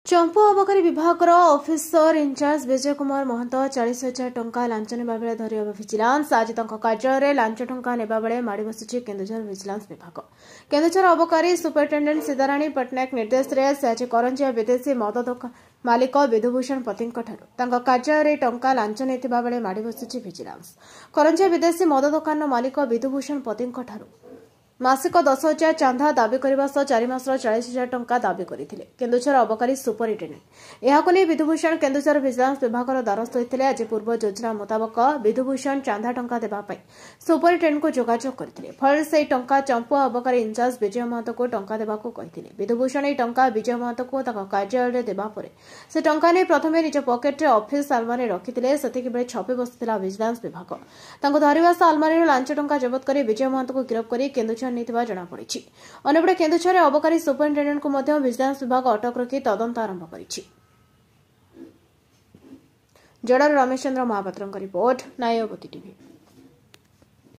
चंपू अबकारी विभाग officer in charge Vijay Kumar महंत 40,000 टंका लांच नेबा बेले धरी विजिलेंस आज कार्यालय लांच टंका नेबा बेले माड़ी बसिछि केन्दुझर विजिलेंस विभाग। केन्दुझर अबकारी सुपरिटेडेंट सीताराणी पट्टनायक निर्देश से आज करंजिया विदेशी मद दुकान मालिक विधुभूषण पति कार्यालय टंका लांच नेतिबा बेले माड़ी बसिछि विजिलेंस। करंजिया विदेशी मद दुकान मालिक विधुभूषण पति मासिक 10,000 चांदा दाबी करने सह 4 मासर 40,000 टंका दाबी करते केन्दुझर अबकारी सुपरिटेडेंट यहां विधुभूषण केन्दुझर विजिलेंस विभाग द्वारस्थ होते। आज पूर्व योजना मुताबक विधुभूषण चांदा टंका देवाई सुपरिटेडेंट को जोगाजोग करते फल से टंका चंपू अबकारी इंचार्ज विजय महंत को टंका देवाक कहते। विधुभूषण यह टंका विजय महंत को कार्यालय देवापर से टंका नहीं प्रथम निज पकेट्रे ऑफिस आलमारी रखिते से छपी बसता विजिलेंस विभाग धरवा सह आलमारी लांच टंका जबत कर विजय महंत को गिरफ्त कर केन्दुझर जनापड़ी। अन्यपटे केन्दुझर अबकारी सुपरिटेडेंट को विजिलेंस विभाग अटक रखी तदंत आरंभ करिछि। जड़र रमेश चंद्र महापात्र रिपोर्ट नायवती टीवी।